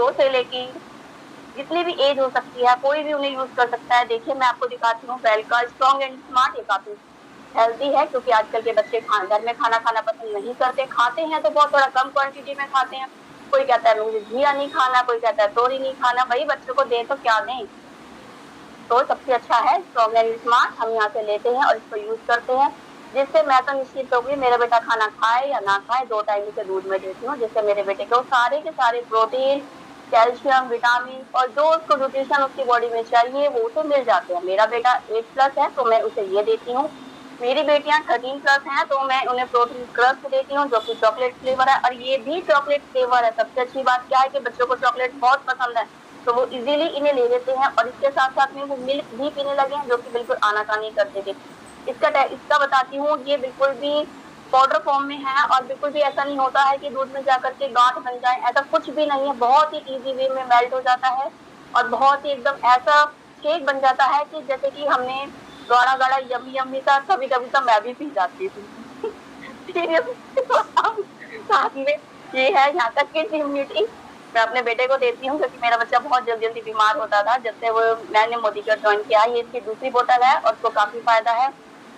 2 से लेके जितनी भी एज हो सकती है, कोई भी उन्हें यूज़ कर सकता है। देखिए मैं आपको दिखाती हूँ बेल का स्ट्रॉन्ग एंड स्मार्ट, ये काफ़ी हेल्दी है क्योंकि आजकल के बच्चे घर में खाना खाना पसंद नहीं करते, खाते हैं तो बहुत थोड़ा कम क्वांटिटी में खाते हैं। कोई कहता है मुझे घिया नहीं खाना, कोई कहता है तोरी नहीं खाना, भई बच्चों को दें तो क्या दें? तो सबसे अच्छा है स्ट्रॉन्ग एंड स्मार्ट, हम यहाँ से लेते हैं और इसको यूज़ करते हैं, जिससे मैं तो निश्चित हो गई मेरा बेटा खाना खाए या ना खाए 2 टाइम उसे दूध में देती हूँ, जिससे मेरे बेटे को सारे के सारे प्रोटीन, कैल्शियम, विटामिन और जो उसको न्यूट्रिशन उसकी बॉडी में चाहिए वो उसे मिल जाते हैं। मेरा बेटा 8+ है तो मैं उसे ये देती हूँ। मेरी बेटियां 13+ हैं तो मैं उन्हें प्रोटीन क्रस्ट देती हूँ जो कि चॉकलेट फ्लेवर है, और ये भी चॉकलेट फ्लेवर है। सबसे अच्छी बात क्या है कि बच्चों को चॉकलेट बहुत पसंद है, तो वो इजीली इन्हें ले लेते हैं, और इसके साथ साथ में वो मिल्क भी पीने लगे हैं जो कि बिल्कुल आनाकानी करते थे। इसका बताती हूँ, ये बिल्कुल भी पाउडर फॉर्म में है और बिल्कुल भी ऐसा नहीं होता है कि दूध में जाकर के गांठ बन जाए, ऐसा कुछ भी नहीं है। बहुत ही इजी वे में मेल्ट हो जाता है और बहुत ही एकदम ऐसा शेक बन जाता है कि जैसे कि हमने गाढ़ा गाढ़ा यम्मी यम्मी सा, कभी कभी तो मैं भी पी जाती थी। साथ में ये है यहाँ तक कि इम्यूनिटी मैं अपने बेटे को देती हूँ क्योंकि मेरा बच्चा बहुत जल्दी जल्दी बीमार होता था जब से वो मैंने मोदी केयर ज्वाइन किया। ये इसकी दूसरी बोतल है और उसको काफी फायदा है।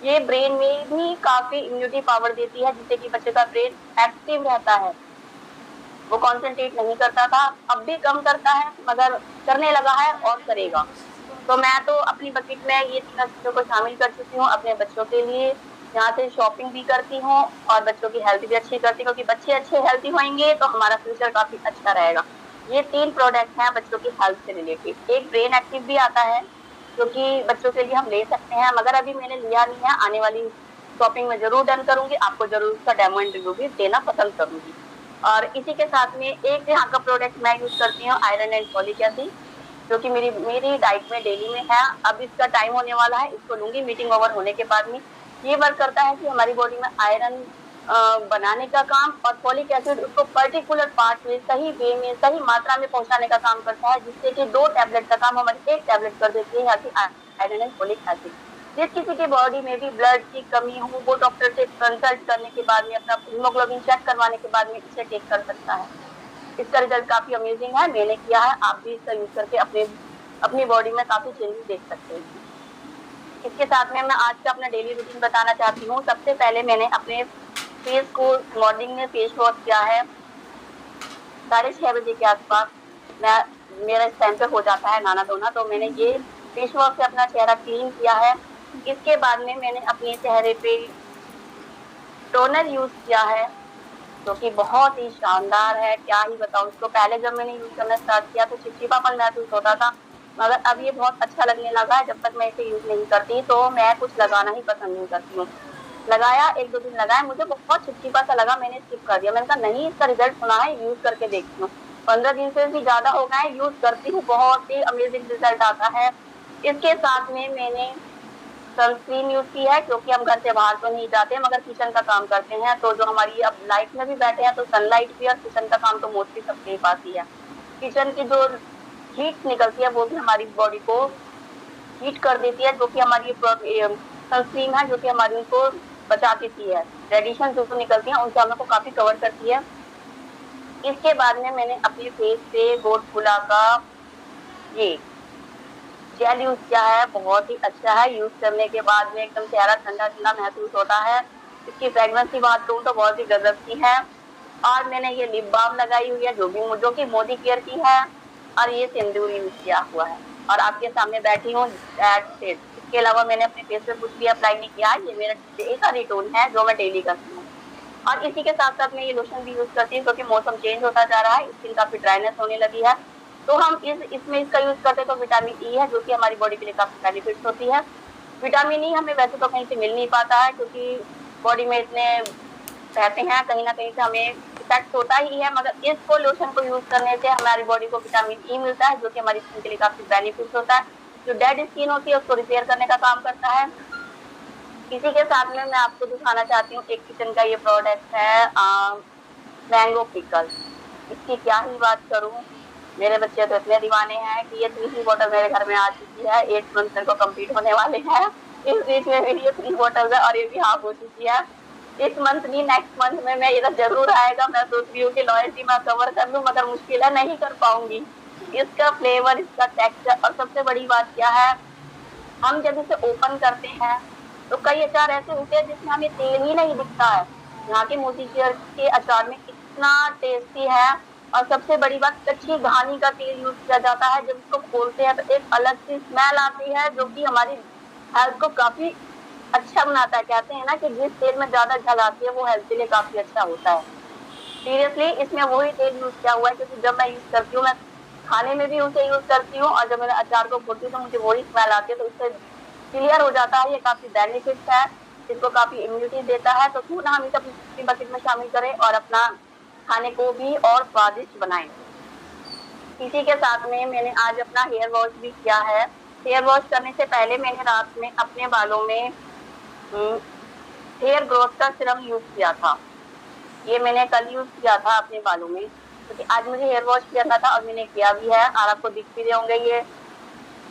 ये ब्रेन में भी काफी इम्यूनिटी पावर देती है जिससे कि बच्चे का ब्रेन एक्टिव रहता है। वो कॉन्सेंट्रेट नहीं करता था, अब भी कम करता है मगर करने लगा है और करेगा। तो मैं तो अपनी बकेट में ये तीनों चीजों को शामिल कर चुकी हूँ अपने बच्चों के लिए। यहाँ से शॉपिंग भी करती हूँ और बच्चों की हेल्थ भी अच्छी करती हूँ, क्योंकि बच्चे अच्छे हेल्थी होंगे तो हमारा फ्यूचर काफी अच्छा रहेगा। ये 3 प्रोडक्ट हैं बच्चों की हेल्थ से रिलेटेड। एक ब्रेन एक्टिव भी आता है जो कि बच्चों के लिए हम ले सकते हैं, मगर अभी मैंने लिया नहीं है, आने वाली शॉपिंग में जरूर डन करूंगी, आपको जरूर उसका डेमो एंड रिव्यू भी देना पसंद करूंगी। और इसी के साथ में एक यहाँ का प्रोडक्ट मैं यूज करती हूँ, आयरन एंड फॉलिक एसिड, जो कि मेरी डाइट में डेली में है। अब इसका टाइम होने वाला है, इसको लूंगी मीटिंग ओवर होने के बाद में। ये वर्क करता है कि हमारी बॉडी में आयरन बनाने का काम, और फॉलिक एसिड उसको पर्टिकुलर पार्ट में सही वे में सही मात्रा में पहुंचाने का काम करता है, जिससे कि 2 टैबलेट का काम हमारी 1 टैबलेट कर देती है यहाँ की आयरन एंड फॉलिक एसिड। जिस किसी की बॉडी में भी ब्लड की कमी हो वो डॉक्टर से कंसल्ट करने के बाद में अपना हीमोग्लोबिन चेक करवाने के बाद में इसे टेक कर सकता है। इसका रिजल्ट काफी अमेजिंग है, मैंने किया है, आप भी इसका यूज करके अपनी बॉडी में काफी चेंजेस देख सकते हैं। इसके साथ में मैं आज का अपना डेली रूटीन बताना चाहती हूँ। सबसे पहले मैंने अपने फेस को मॉर्निंग में फेस वॉश किया है 6:30 बजे के आसपास। मेरा इस टाइम पे हो जाता है नहाना धोना, तो मैंने ये फेस वॉश से अपना चेहरा क्लीन किया है। इसके बाद में मैंने अपने चेहरे पे टोनर यूज किया है जो कि बहुत ही शानदार है, क्या ही बताऊं। इसको पहले जब मैंने यूज करना स्टार्ट किया तो चिपचिपापन महसूस होता था, मगर अब ये बहुत अच्छा लगने लगा है। जब तक मैं इसे यूज नहीं करती तो मैं कुछ लगाना ही पसंद नहीं करती हूँ। लगाया, 1-2 दिन लगाया, मुझे बहुत चिपचिपा सा लगा, मैंने स्किप कर दिया। मैंने कहा नहीं, इसका रिजल्ट सुना है, यूज करके देखती हूँ। 15 दिन से भी ज्यादा हो गए यूज करती हूँ, बहुत ही अमेजिंग रिजल्ट आता है। इसके साथ में मैंने सनस्क्रीन यूज की है क्योंकि हम घर से बाहर तो नहीं जाते मगर किचन का काम करते हैं, तो जो हमारी अब लाइफ में भी बैठे हैं तो सनलाइट भी और किचन का काम तो मोस्टली सबके पास ही है। किचन की जो हीट निकलती है वो भी हमारी बॉडी को हीट कर देती है, जो कि हमारी सनस्क्रीन है जो कि हमारी उनको बचा देती है, रेडिएशन जो निकलती है उनसे हमको काफी कवर करती है। इसके बाद में मैंने अपने फेस पे गोडफुला का ये जेल यूज किया है, बहुत ही अच्छा है। यूज करने के बाद में एकदम चेहरा ठंडा ठंडा महसूस होता है। इसकी फ्रेग्रेंस की बात करूँ तो बहुत ही गजब की है। और मैंने ये लिप बाम लगाई हुई है जो कि मोदी केयर की है, और ये सिंदूर यूज किया हुआ है और आपके सामने बैठी हूँ। इसके अलावा मैंने अपने फेस पे कुछ भी अप्लाई नहीं किया, ये मेरा डे का रिटून है जो मैं डेली करती हूँ। और इसी के साथ साथ मैं ये लोशन भी यूज करती हूँ क्योंकि मौसम चेंज होता जा रहा है, स्किन काफी ड्राइनेस होने लगी है, तो हम इसमें इसका यूज करते हैं। तो विटामिन ई है जो कि हमारी बॉडी के लिए काफी बेनिफिट्स होती है। विटामिन ई हमें वैसे तो कहीं से मिल नहीं पाता है क्योंकि बॉडी में इतने रहते हैं, कहीं ना कहीं से हमें इफेक्ट होता ही है, मगर इसको लोशन को यूज करने से हमारी बॉडी को विटामिन ई मिलता है जो कि हमारी स्किन के लिए काफी बेनिफिट्स होता है। जो डेड स्किन होती है उसको रिपेयर करने का काम करता है। इसी के साथ में मैं आपको दिखाना चाहती हूँ एक किचन का ये प्रोडक्ट है मैंगो पिकल। इसकी क्या ही बात करूँ, मेरे बच्चे तो इतने दीवाने हैं कि ये 3 बॉटल मेरे घर में आ चुकी है, 8 मंथ को कंप्लीट होने वाले हैं। इस बीच में मेरी ये 3 बॉटल है और ये भी हाफ हो चुकी है। इस मंथ नहीं, नेक्स्ट मंथ में मैं ये जरूर आएगा। मैं सोच रही हूँ कि लॉयल्टी मैं कवर कर लूँ, मगर मुश्किल है, नहीं कर पाऊंगी। इसका फ्लेवर, इसका टेक्सचर, और सबसे बड़ी बात क्या है, हम जब इसे ओपन करते हैं तो कई अचार ऐसे होते हैं जिसमें हमें तेल ही नहीं दिखता है। यहाँ के मोतीचूर के अचार में इतना टेस्टी है। और सबसे बड़ी बात, कच्ची घानी का तेल यूज किया जाता है। जब इसको खोलते हैं तो एक अलग सी स्मेल आती है, जो कि हमारी हेल्थ को काफी अच्छा बनाता है। कहते हैं ना कि जिस तेल में ज्यादा झल आती है वो हेल्थ के लिए काफी अच्छा होता है। सीरियसली इसमें वही तेल यूज किया हुआ है, क्योंकि जब मैं यूज करती हूँ, मैं खाने में भी उसे यूज करती हूँ, और जब मैं अचार को खोलती हूँ तो मुझे वही स्मेल आती है। तो इससे क्लियर हो जाता है ये काफी बेनिफिट्स है, इसको काफी इम्यूनिटी देता है। तो क्यों ना हम इसे अपनी बकेट में शामिल करें और अपना खाने को भी और स्वादिष्ट बनाएं। इसी के साथ में मैंने आज अपना हेयर वॉश भी किया है। हेयर वॉश करने से पहले मैंने रात में अपने बालों में हेयर ग्रोथ का सीरम यूज किया था। ये मैंने कल यूज किया था अपने बालों में, क्योंकि आज मुझे हेयर वॉश करना था और मैंने किया भी है। और आपको दिख भी रहे होंगे ये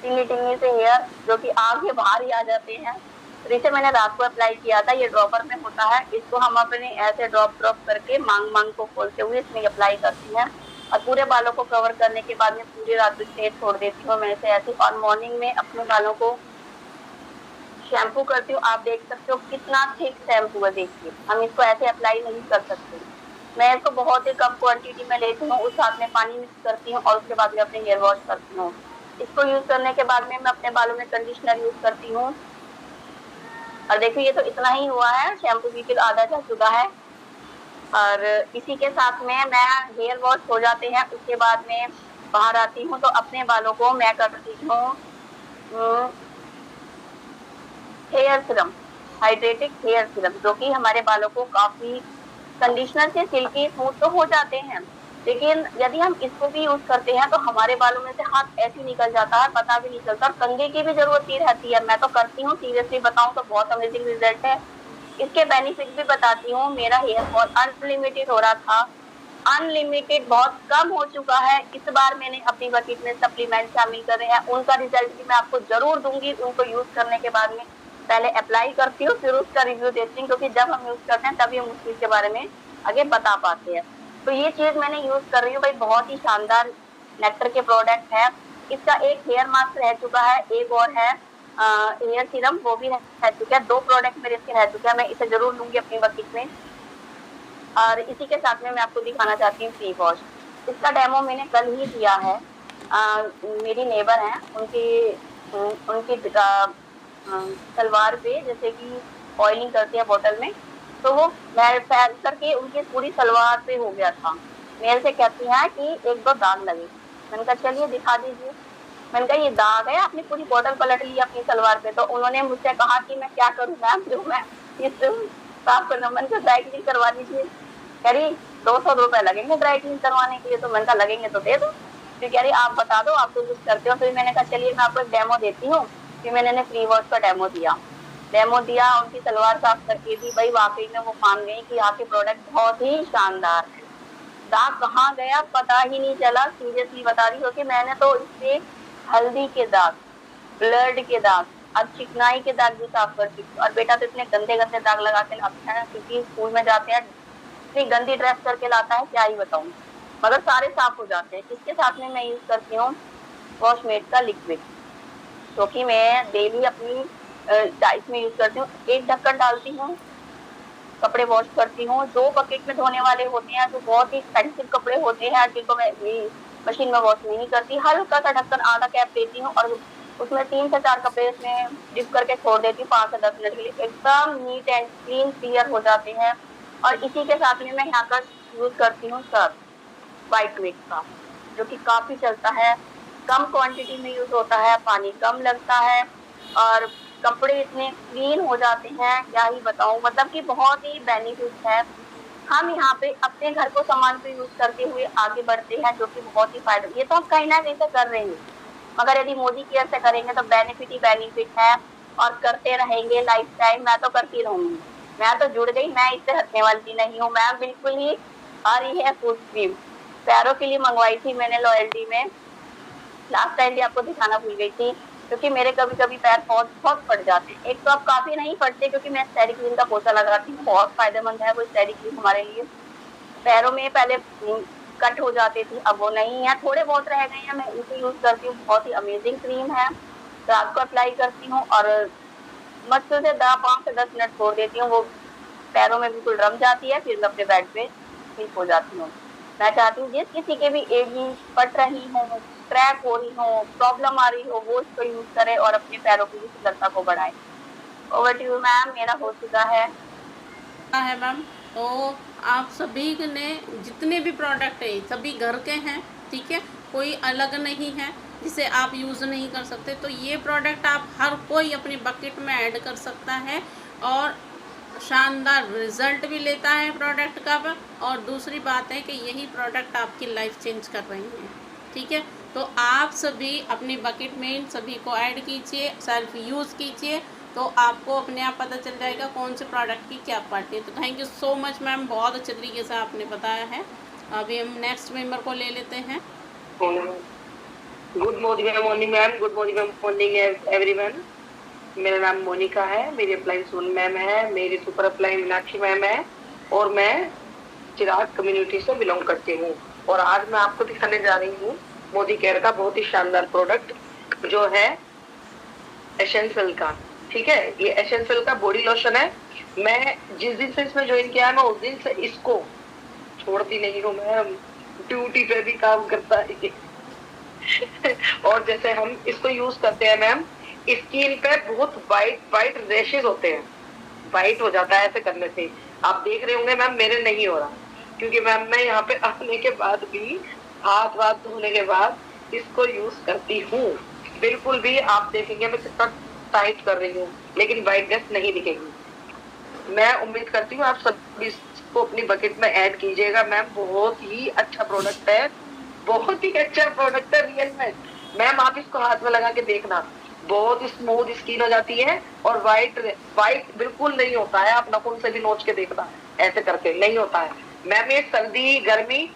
टिंगी टिंगी से हेयर, जो कि आगे बाहर ही आ जाते हैं। तो इसे मैंने रात को अप्लाई किया था। ये ड्रॉपर में होता है, इसको हम अपने ऐसे ड्रॉप ड्रॉप करके मांग मांग को खोलते हुए इसमें अप्लाई करती हैं, और पूरे बालों को कवर करने के बाद में पूरी रात स्ट्रेट छोड़ देती हूँ मैं इसे ऐसे। और मॉर्निंग में अपने बालों को शैम्पू करती हूँ। आप देख सकते हो कितना थिक शैम्पू है, देखिए। हम इसको ऐसे अप्लाई नहीं कर सकते। मैं इसको बहुत ही कम क्वांटिटी में लेती हूँ, उस साथ में पानी मिक्स करती हूँ और उसके बाद में अपने हेयर वॉश करती हूँ। इसको यूज करने के बाद में मैं अपने बालों में कंडीशनर यूज करती हूँ। और देखिए ये तो इतना ही हुआ है, शैम्पू बिल्कुल आधा जा चुका है। और इसी के साथ में मैं हेयर वॉश हो जाते हैं, उसके बाद में बाहर आती हूँ तो अपने बालों को मैं करती हूँ हेयर सीरम, हाइड्रेटिक हेयर सीरम, जो कि हमारे बालों को काफी, कंडीशनर से सिल्की स्मूथ तो हो जाते हैं, लेकिन यदि हम इसको भी यूज करते हैं तो हमारे बालों में से हाथ ऐसे निकल जाता है, पता भी नहीं चलता। और कंघी की भी जरूरत नहीं रहती है। मैं तो करती हूँ, सीरियसली बताऊं तो बहुत अमेजिंग रिजल्ट है। इसके बेनिफिट भी बताती हूँ। मेरा हेयर फॉल अनलिमिटेड हो रहा था, अनलिमिटेड बहुत कम हो चुका है। इस बार मैंने अपनी बकेट में सप्लीमेंट शामिल करे हैं, उनका रिजल्ट भी मैं आपको जरूर दूंगी। उनको यूज करने के बाद में पहले अप्लाई करती हूँ, फिर उसका रिव्यू देती हूँ, क्योंकि जब हम यूज करते हैं तभी हम उस चीज के बारे में आगे बता पाते हैं। तो ये चीज मैंने यूज कर रही हूँ भाई, बहुत ही शानदार नेक्टर के प्रोडक्ट है। इसका एक हेयर मास्क रह चुका है, एक और है हेयर सीरम, वो भी रह चुका है। 2 प्रोडक्ट मेरे इसके रह चुके हैं, मैं इसे जरूर लूंगी अपनी बकेट में। और इसी के साथ में मैं आपको दिखाना चाहती हूँ सी वॉश। इसका डेमो मैंने कल ही दिया है। मेरी नेबर है, उनकी उनकी सलवार पे जैसे कि ऑयलिंग करते हैं बोतल में, तो वो फैल करके उनकी पूरी सलवार पे हो गया था। मेरे से कहती है कि 1-2 दाग लगे। मैंने कहा चलिए दिखा दीजिए। मैंने कहा ये दाग है, आपने पूरी बोतल पलट ली अपनी सलवार पे। तो उन्होंने मुझसे कहा कि मैं क्या करूँ मैम, जो मैं इस साफ करना। मैंने कहा ड्राई क्लीन करवा दीजिए। कह रही 200 रुपए लगेंगे ड्राई क्लीन करवाने के लिए। तो मैंने कहा लगेंगे तो दे दो। फिर कह रही आप बता दो आप तो कुछ करते हो। फिर मैंने कहा चलिए मैं आपको एक डेमो देती हूँ। फिर मैंने फ्री वॉश का डेमो दिया उनकी सलवार साफ करके दी। भाई वाकई में वो मान गई कि यहाँ के प्रोडक्ट बहुत ही शानदार है। दाग कहाँ गया पता ही नहीं चला, सीरियसली बता रही हूँ कि मैंने तो इससे हल्दी के दाग, ब्लड के दाग, अब चिकनाई के दाग भी साफ कर चुकी। और बेटा तो इतने गंदे गंदे दाग लगा के लाता है, क्योंकि स्कूल में जाते हैं, इतनी गंदी ड्रेस करके लाता है, क्या ही बताऊं, मगर सारे साफ हो जाते हैं। इसके साथ में मैं यूज करती हूँ वॉशमेट का लिक्विड, जो कि मैं डेली अपनी डाइट में यूज करती हूँ। एक ढक्कन डालती हूँ, कपड़े वॉश करती हूँ। 2 बकेट में धोने वाले होते हैं, जो बहुत ही एक्सपेंसिव कपड़े होते हैं, जिनको मैं मशीन में वॉश नहीं करती। हल्का सा ढक्कन आधा कैप देती हूँ और उसमें 3 से 4 कपड़े उसमें डिप करके छोड़ देती हूँ 5 से 10 मिनट के लिए। एकदम नीट एंड क्लीन क्लियर हो जाते हैं। और इसी के साथ में मैं यहाँ का यूज करती हूँ सर्फ, व्हाइट विक का, जो कि काफी चलता है, कम क्वांटिटी में यूज होता है, पानी कम लगता है और कपड़े इतने क्लीन हो जाते हैं, क्या ही बताऊं। मतलब कि बहुत ही बेनिफिट है। हम यहाँ पे अपने घर को सामान को यूज करते हुए आगे बढ़ते हैं, जो कि बहुत ही फायदा, ये तो हम कहीं ना कहीं से कर रहे हैं, मगर यदि मोदी केयर से करेंगे तो बेनिफिट ही बेनिफिट है और करते रहेंगे लाइफ टाइम। मैं तो करती रहूंगी, मैं तो जुड़ गई, मैं इससे हटने वाली नहीं हूँ। मैं बिल्कुल ही आ रही है फुल क्रीम, पैरों के लिए मंगवाई थी मैंने लॉयल्टी में, लास्ट टाइम भी आपको दिखाना भूल गई थी। क्योंकि मेरे कभी-कभी पैर बहुत बहुत फट जाते हैं। एक तो अब काफ़ी नहीं फटते क्योंकि मैं स्टेरिक्रीम का पोछा लगाती हूँ, बहुत फ़ायदेमंद है वो स्टेरिक्रीम हमारे लिए। पैरों में पहले कट हो जाती थी, अब वो नहीं है, थोड़े बहुत रह गए हैं, मैं इसे यूज़ करती हूँ, बहुत ही अमेज़िंग क्रीम है। रात को अप्लाई करती हूँ और मुश्किल से 5 से 10 मिनट छोड़ देती हूँ, वो पैरों में बिल्कुल रम जाती है, फिर मैं अपने बेड पे ठीक हो जाती हूँ। मैं चाहती हूँ जिस किसी के भी एड़ी फट रही हो, क्रैक हो रही हो, प्रॉब्लम आ रही हो, वो इसको यूज़ करे और अपने पैरों की सुंदरता को बढ़ाए। ओवर टू यू मैम, मेरा हो चुका है। है मैम, तो आप सभी ने जितने भी प्रोडक्ट है सभी घर के हैं, ठीक है, कोई अलग नहीं है जिसे आप यूज़ नहीं कर सकते। तो ये प्रोडक्ट आप हर कोई अपनी बकेट में ऐड कर सकता है और शानदार रिजल्ट भी लेता है प्रोडक्ट का। और दूसरी बात है कि यही प्रोडक्ट आपकी लाइफ चेंज कर रही है, ठीक है। तो आप सभी अपनी बकेट में इन सभी को ऐड कीजिए, सेल्फ यूज़ कीजिए, तो आपको अपने आप पता चल जाएगा कौन से प्रोडक्ट की क्या क्वालिटी है। तो thank you so much ma'am, बहुत अच्छे तरीके से आपने बताया है। अभी हम नेक्स्ट मेंबर को ले लेते हैं। Good morning ma'am, good morning everyone. मेरा नाम मोनिका है, मेरी अप्लाई सोन मैम है, मेरी सुपर अप्लाई मीनाक्षी मैम है और मैं चिराग कम्युनिटी से बिलोंग करती हूँ। और आज मैं आपको दिखाने जा रही हूँ मोदी केयर का बहुत ही शानदार प्रोडक्ट जो है एसेंशियल का। ठीक है, ये एसेंशियल का बॉडी लोशन है। मैं जिस दिन से इसमें ज्वाइन किया है मैं उस दिन से इसको छोड़ती नहीं हूँ मैम, ड्यूटी पे भी काम करता है। और जैसे हम इसको यूज करते हैं मैम, स्किन पे बहुत वाइट रेशेस होते हैं, वाइट हो जाता है ऐसे करने से। आप देख रहे होंगे मैम मेरे नहीं हो रहा, क्योंकि मैम मैं यहाँ पे आने के बाद भी हाथ धोने के बाद इसको यूज करती हूँ। बिल्कुल भी आप देखेंगे मैं कितना टाइट कर रही हूँ लेकिन वाइटनेस नहीं दिखेगी। मैं उम्मीद करती हूँ आप सब इसको अपनी बकेट में ऐड कीजिएगा मैम। बहुत ही अच्छा प्रोडक्ट है, बहुत ही अच्छा प्रोडक्ट है रियल में। मैम आप इसको हाथ में लगा के देखना, बहुत स्मूथ स्किन हो जाती है और वाइट बिल्कुल नहीं होता है। आप नाखून से भी नोच के देखना, ऐसे करके नहीं होता है मैम। ये सर्दी गर्मी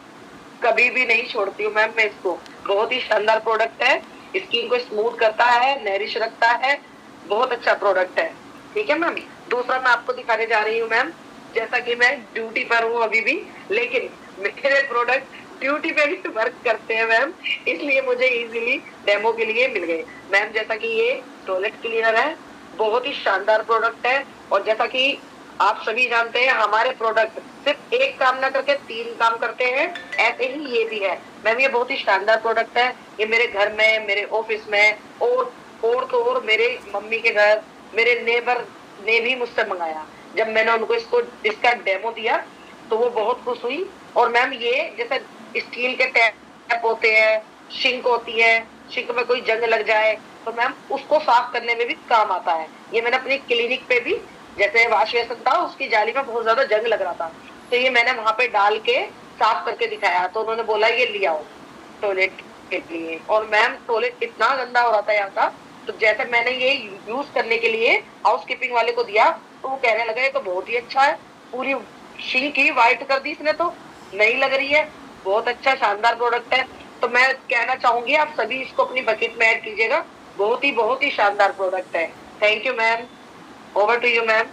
कभी भी नहीं छोड़ती हूँ मैम मैं इसको। बहुत ही शानदार प्रोडक्ट है, स्किन को स्मूथ करता है, नरिश रखता है, बहुत अच्छा प्रोडक्ट है। ठीक है मैम। दूसरा मैं आपको दिखाने जा रही हूँ मैम, जैसा कि मैं ड्यूटी पर हूँ अभी भी, लेकिन मेरे प्रोडक्ट ड्यूटी पे भी वर्क करते हैं मैम, इसलिए मुझे इजीली डेमो के लिए मिल गए मैम। जैसा कि ये टॉयलेट क्लीनर है, बहुत ही शानदार प्रोडक्ट है। और जैसा कि आप सभी जानते हैं हमारे प्रोडक्ट सिर्फ एक काम ना करके 3 काम करते हैं, ऐसे ही ये भी है मैम। ये बहुत ही शानदार प्रोडक्ट है। ये मेरे घर में, मेरे ऑफिस में और तो मेरे मम्मी के घर, मेरे नेबर ने भी मुझसे मंगाया। जब मैंने उनको इसका डेमो दिया तो वो बहुत खुश हुई। और मैम ये जैसे स्टील के टैप होते हैं, सिंक होती है, सिंक में कोई जंग लग जाए तो मैम उसको साफ करने में भी काम आता है। ये मैंने अपनी क्लिनिक पे भी, जैसे वॉश बेसिन था उसकी जाली में बहुत ज्यादा जंग लग रहा था, तो ये मैंने वहां पे डाल के साफ करके दिखाया, तो उन्होंने बोला ये ले आओ टॉयलेट के लिए। और मैम टॉयलेट इतना गंदा हो रहा था यहाँ का, तो जैसे मैंने ये यूज करने के लिए हाउस कीपिंग वाले को दिया तो वो कहने लगा ये तो बहुत ही अच्छा है, पूरी सिंक ही व्हाइट कर दी इसने, तो नहीं लग रही है। बहुत अच्छा शानदार प्रोडक्ट है। तो मैं कहना चाहूंगी आप सभी इसको अपनी बकेट में ऐड कीजिएगा, बहुत ही शानदार प्रोडक्ट है। Thank you ma'am, over to you ma'am.